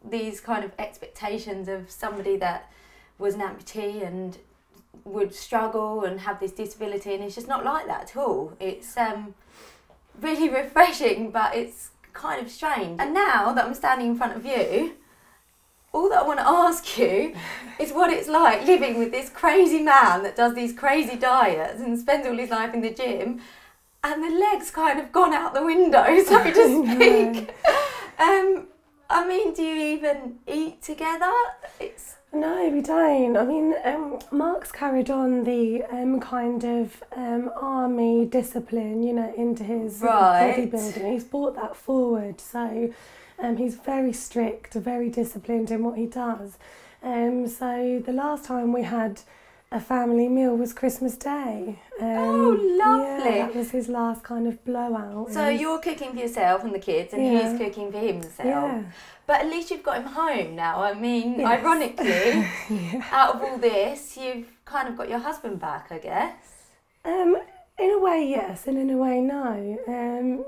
these kind of expectations of somebody that was an amputee and would struggle and have this disability, and it's just not like that at all. It's really refreshing, but it's kind of strange. And now that I'm standing in front of you, all that I want to ask you is what it's like living with this crazy man that does these crazy diets and spends all his life in the gym, and the leg's kind of gone out the window, so to speak. I mean, do you even eat together? No, we don't. I mean, Mark's carried on the kind of army discipline, you know, into his bodybuilding. He's brought that forward. So he's very strict, very disciplined in what he does. So the last time we had a family meal was Christmas Day. Oh, lovely. Yeah, that was his last kind of blowout. So you're cooking for yourself and the kids, and he's cooking for himself. Yeah. But at least you've got him home now. I mean, ironically, out of all this, you've kind of got your husband back, I guess. In a way, yes, and in a way, no.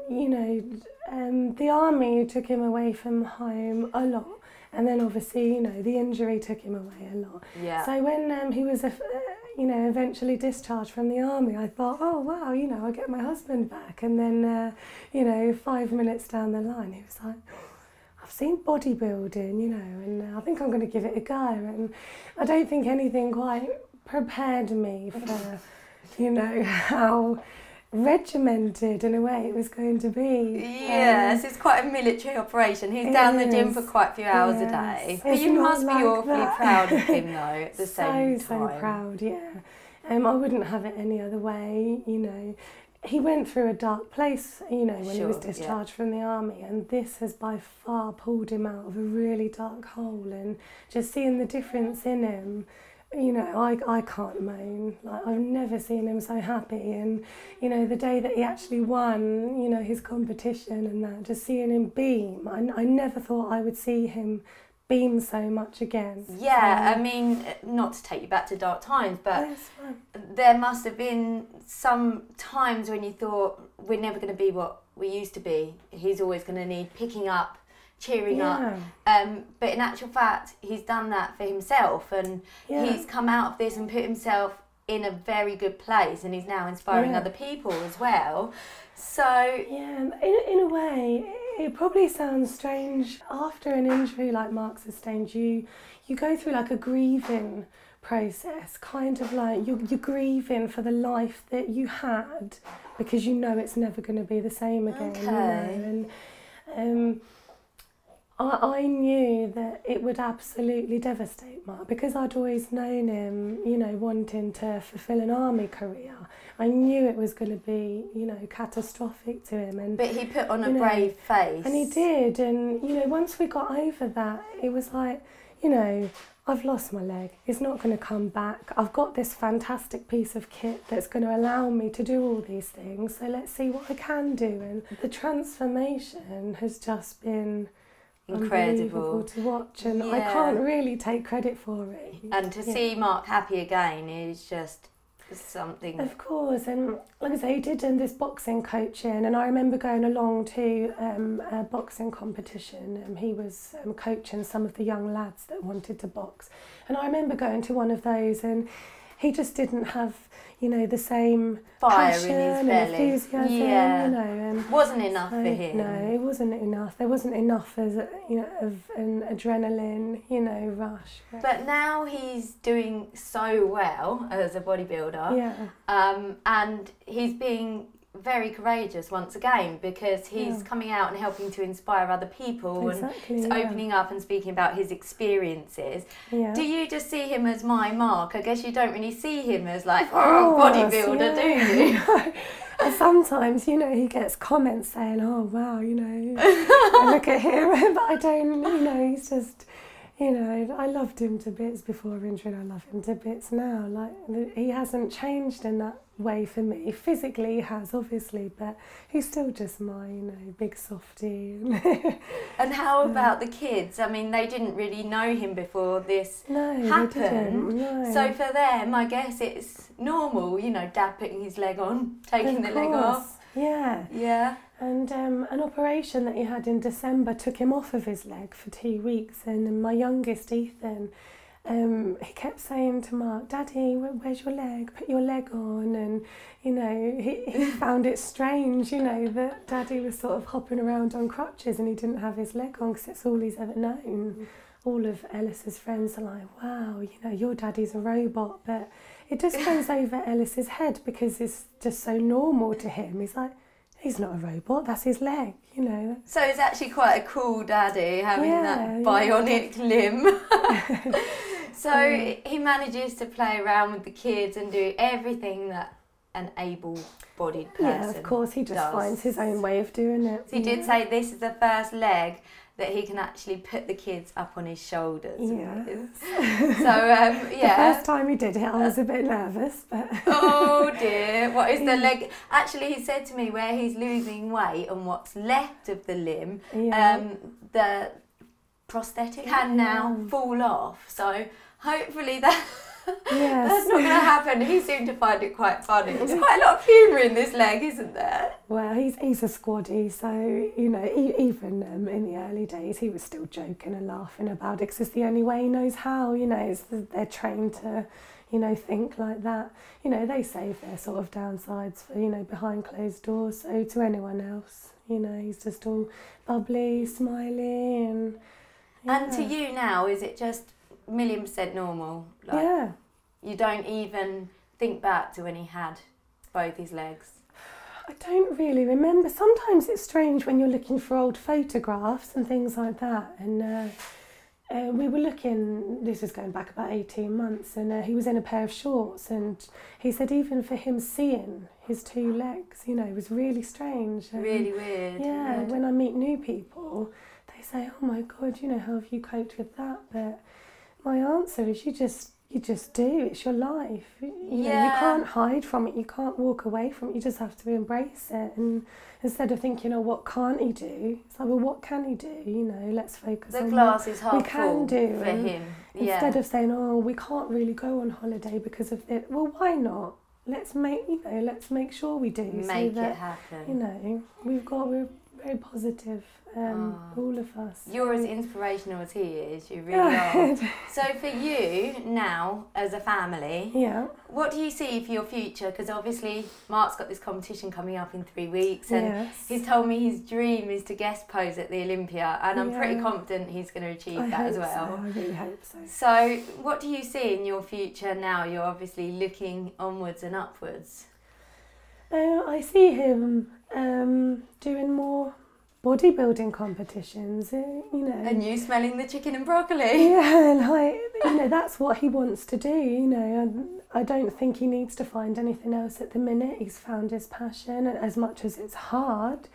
You know, the army took him away from home a lot. And then obviously, you know, the injury took him away a lot. Yeah. So when he was, you know, eventually discharged from the army, I thought, oh, wow, you know, I'll get my husband back. And then, you know, 5 minutes down the line, he was like, I've seen bodybuilding, you know, and I think I'm going to give it a go. And I don't think anything quite prepared me for, you know, how regimented in a way it was going to be. Yes, it's quite a military operation. He's down the gym for quite a few hours a day. But you must be awfully proud of him though at the same time. So proud, yeah. I wouldn't have it any other way, you know. He went through a dark place, you know, when he was discharged from the army, and this has by far pulled him out of a really dark hole, and just seeing the difference in him you know, I can't moan. Like, I've never seen him so happy. And, you know, the day that he actually won, you know, his competition and that, just seeing him beam, I never thought I would see him beam so much again. Yeah, I mean, not to take you back to dark times, but there must have been some times when you thought, we're never going to be what we used to be. He's always going to need picking up, cheering up. But in actual fact, he's done that for himself, and he's come out of this and put himself in a very good place, and he's now inspiring other people as well. So yeah, in a way, it probably sounds strange. After an injury like Mark sustained, you go through like a grieving process, kind of like you're grieving for the life that you had, because you know it's never going to be the same again. Okay. You know? And I knew that it would absolutely devastate Mark, because I'd always known him, you know, wanting to fulfil an army career. I knew it was going to be, you know, catastrophic to him. But he put on a brave face. And he did. And, you know, once we got over that, it was like, you know, I've lost my leg. It's not going to come back. I've got this fantastic piece of kit that's going to allow me to do all these things. So let's see what I can do. And the transformation has just been incredible to watch, and I can't really take credit for it. And to see Mark happy again is just something. Of course, and like I say, he did this boxing coaching, and I remember going along to a boxing competition, and he was coaching some of the young lads that wanted to box. And I remember going to one of those, and he just didn't have, you know, the same fire passion in his and belly. enthusiasm, you know, and wasn't enough for him. No, it wasn't enough. There wasn't enough as you know, of an adrenaline, you know, rush. But now he's doing so well as a bodybuilder, and he's being very courageous once again, because he's coming out and helping to inspire other people, and he's opening up and speaking about his experiences. Do you just see him as my Mark? I guess you don't really see him as like bodybuilder, do you? And sometimes, you know, he gets comments saying, oh wow, you know, I look at him, but I don't, you know, he's just, you know, I loved him to bits before injury, and I love him to bits now. Like, he hasn't changed in that way for me. Physically he has, obviously, but he's still just my, you know, big softie. And how about the kids? I mean, they didn't really know him before this happened. They didn't, no. So for them, I guess it's normal, you know, Dad putting his leg on, taking the leg off. Yeah. And an operation that he had in December took him off of his leg for 2 weeks, and my youngest, Ethan, he kept saying to Mark, Daddy, where's your leg? Put your leg on. And, you know, he found it strange, you know, that Daddy was sort of hopping around on crutches and he didn't have his leg on, because it's all he's ever known. All of Ellis's friends are like, wow, you know, your daddy's a robot. But it just goes over Ellis's head, because it's just so normal to him. He's like, he's not a robot, that's his leg, you know. So it's actually quite a cool daddy, having that bionic limb. So he manages to play around with the kids and do everything that an able-bodied person Yeah, of course, he just finds his own way of doing it. So he did say this is the first leg that he can actually put the kids up on his shoulders. So, The first time he did it, I was a bit nervous, but... Oh dear, what is the leg? Actually, he said to me where he's losing weight and what's left of the limb, the prosthetic can now fall off. So hopefully that's not going to happen. He seemed to find it quite funny. There's quite a lot of humour in this leg, isn't there? Well, he's a squaddy, so, you know, even in the early days, he was still joking and laughing about it, because it's the only way he knows how, you know, they're trained to, you know, think like that. You know, they save their sort of downsides for, you know, behind closed doors, so to anyone else, you know, he's just all bubbly, smiley, and... And to you now, is it just 1,000,000% normal? Like, you don't even think back to when he had both his legs? I don't really remember. Sometimes it's strange when you're looking for old photographs and things like that. And we were looking, this is going back about 18 months, and he was in a pair of shorts, and he said even for him seeing his 2 legs, you know, it was really strange. Really weird. Yeah, when I meet new people, they say, oh my God, you know, how have you coped with that? But my answer is you just you just do. It's your life. You know, you can't hide from it. You can't walk away from it. You just have to embrace it. And instead of thinking, oh, what can't he do? It's like, well, what can he do? You know, let's focus on glass is half we can do for him. Instead of saying, oh, we can't really go on holiday because of it. Well, why not? Let's make sure we do. Make it happen. You know, we're very positive, all of us. You're as inspirational as he is, you really are. So for you now, as a family, what do you see for your future? Because obviously Mark's got this competition coming up in 3 weeks, and he's told me his dream is to guest pose at the Olympia, and I'm pretty confident he's going to achieve that as well. I really hope so. So what do you see in your future now? You're obviously looking onwards and upwards. I see him doing more bodybuilding competitions, you know. And you smelling the chicken and broccoli. Yeah, like, you know, that's what he wants to do, you know. And I don't think he needs to find anything else at the minute. He's found his passion, and as much as it's hard,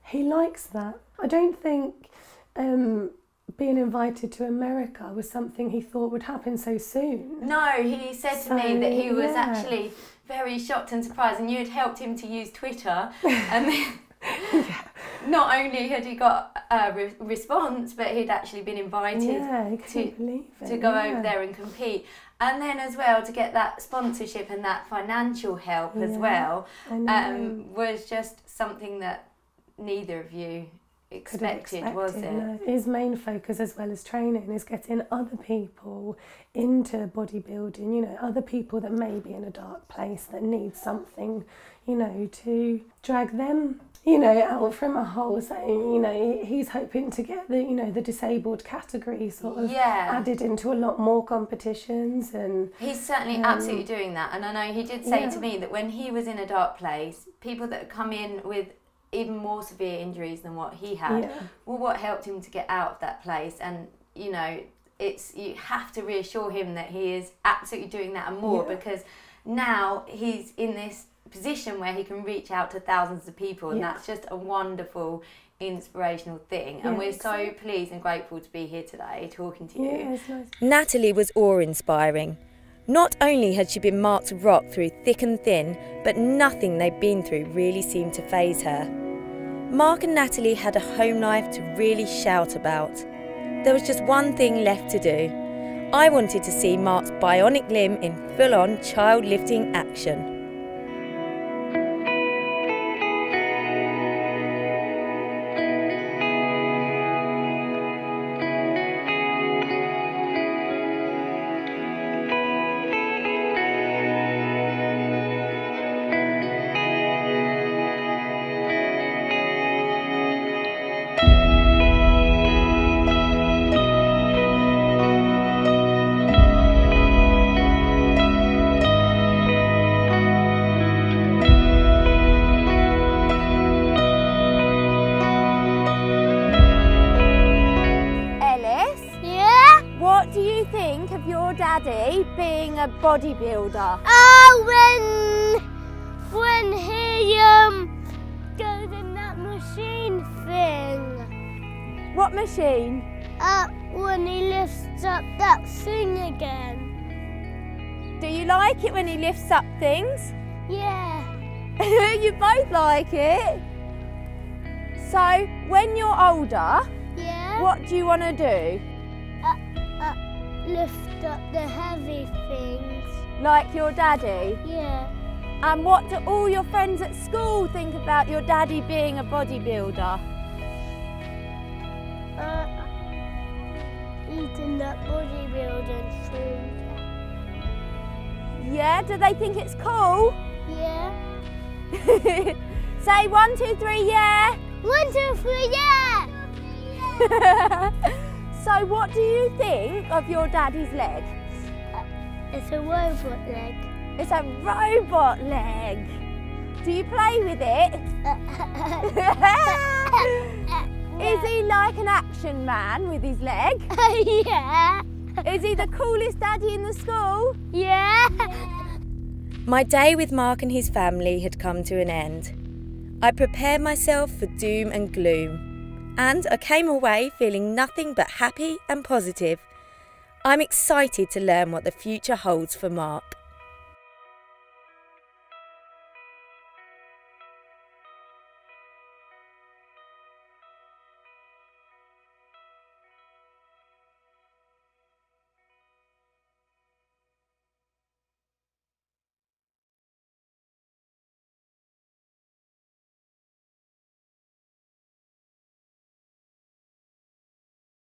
he likes that. I don't think being invited to America was something he thought would happen so soon. No, he said to me that he was actually very shocked and surprised, and you had helped him to use Twitter, and then not only had he got a response, but he'd actually been invited to go over there and compete, and then as well to get that sponsorship and that financial help as well, was just something that neither of you expected, was it? No. His main focus, as well as training, is getting other people into bodybuilding, you know, other people that may be in a dark place that need something, you know, to drag them, you know, out from a hole. So, you know, he's hoping to get the, you know, the disabled category sort of added into a lot more competitions, and he's certainly absolutely doing that. And I know he did say to me that when he was in a dark place, people that come in with even more severe injuries than what he had, well, what helped him to get out of that place. And you know, you have to reassure him that he is absolutely doing that and more, because now he's in this position where he can reach out to thousands of people, and that's just a wonderful, inspirational thing. And we're so pleased and grateful to be here today talking to you. It's nice. Natalie was awe-inspiring. Not only had she been Mark's rock through thick and thin, but nothing they'd been through really seemed to faze her. Mark and Natalie had a home life to really shout about. There was just one thing left to do. I wanted to see Mark's bionic limb in full-on child lifting action. Daddy being a bodybuilder? When he goes in that machine thing. What machine? When he lifts up that thing again. Do you like it when he lifts up things? Yeah. You both like it? So, when you're older, what do you want to do? Lift up the heavy things. Like your daddy? Yeah. And what do all your friends at school think about your daddy being a bodybuilder? Eating that bodybuilding food. Yeah, do they think it's cool? Yeah. Say 1, 2, 3, yeah. 1, 2, 3, yeah. So what do you think of your daddy's leg? It's a robot leg. It's a robot leg. Do you play with it? Is he like an action man with his leg? Yeah. Is he the coolest daddy in the school? Yeah. My day with Mark and his family had come to an end. I prepared myself for doom and gloom, and I came away feeling nothing but happy and positive. I'm excited to learn what the future holds for Mark.